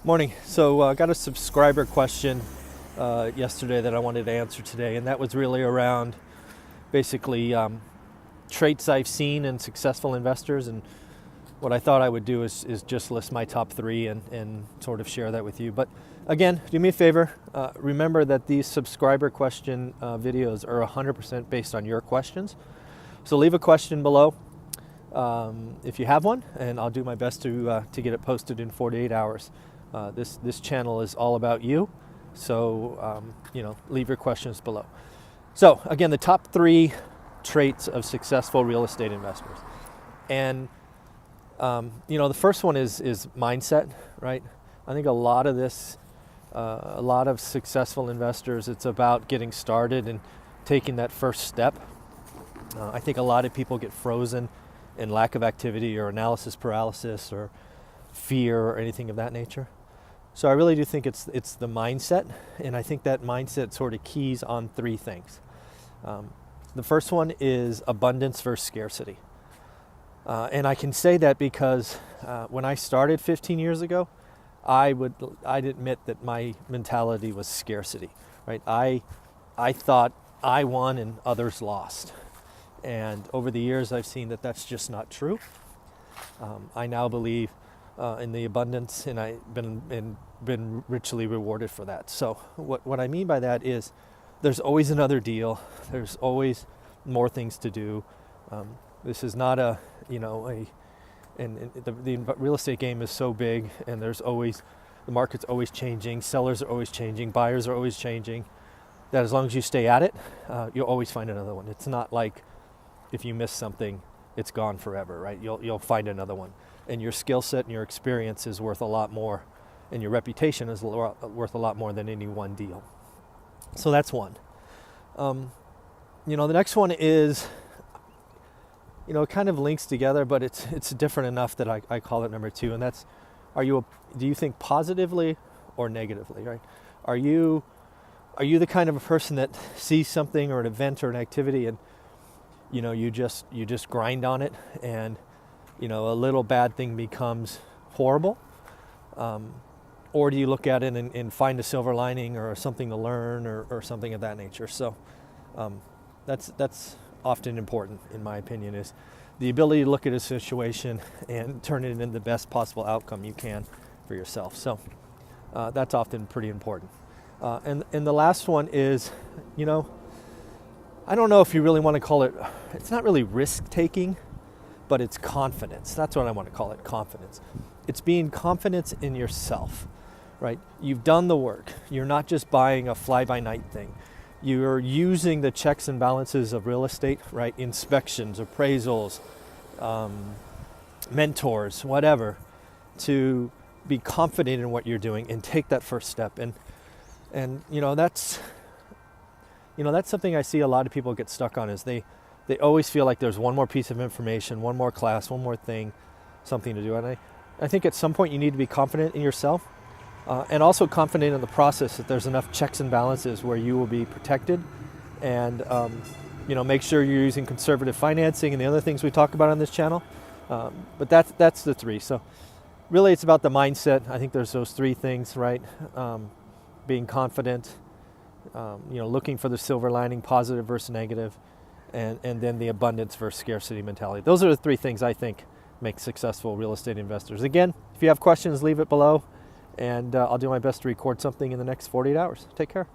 Morning. So I got a subscriber question yesterday that I wanted to answer today, and that was really around basically traits I've seen in successful investors. And what I thought I would do is just list my top three and sort of share that with you. But again, do me a favor, remember that these subscriber question videos are 100% based on your questions. So leave a question below if you have one, and I'll do my best to get it posted in 48 hours. This channel is all about you, so leave your questions below. So again, the top three traits of successful real estate investors, and the first one is mindset, right? I think a lot of successful investors, it's about getting started and taking that first step. I think a lot of people get frozen in lack of activity or analysis paralysis or fear or anything of that nature. So I really do think it's the mindset, and I think that mindset sort of keys on three things. The first one is abundance versus scarcity. And I can say that because when I started 15 years ago, I'd admit that my mentality was scarcity, right? I thought I won and others lost. And over the years, I've seen that that's just not true. I now believe in the abundance, and I've been richly rewarded for that. So what I mean by that is there's always another deal. There's always more things to do. This is not the real estate game is so big, and the market's always changing. Sellers are always changing. Buyers are always changing. That as long as you stay at it, you'll always find another one. It's not like if you miss something, it's gone forever, right? You'll find another one. And your skill set and your experience is worth a lot more, and your reputation is worth a lot more than any one deal. So that's one. The next one is, it kind of links together, but it's different enough that I call it number two, and that's, do you think positively or negatively, right? Are you the kind of a person that sees something or an event or an activity and you just grind on it, and a little bad thing becomes horrible? Or do you look at it and find a silver lining or something to learn or something of that nature? So that's often important, in my opinion, is the ability to look at a situation and turn it into the best possible outcome you can for yourself. So that's often pretty important. And the last one is, I don't know if you really want to call it, it's not really risk-taking, but it's confidence. That's what I want to call it, confidence. It's being confident in yourself, right? You've done the work. You're not just buying a fly-by-night thing. You're using the checks and balances of real estate, right? Inspections, appraisals, mentors, whatever, to be confident in what you're doing and take that first step. And that's something I see a lot of people get stuck on, is they always feel like there's one more piece of information, one more class, one more thing, something to do. And I think at some point you need to be confident in yourself, and also confident in the process, that there's enough checks and balances where you will be protected, and make sure you're using conservative financing and the other things we talk about on this channel. But that's the three. So really it's about the mindset. I think there's those three things, right? Being confident, looking for the silver lining, positive versus negative, and then the abundance versus scarcity mentality. Those are the three things I think make successful real estate investors. Again, if you have questions, leave it below, and I'll do my best to record something in the next 48 hours. Take care.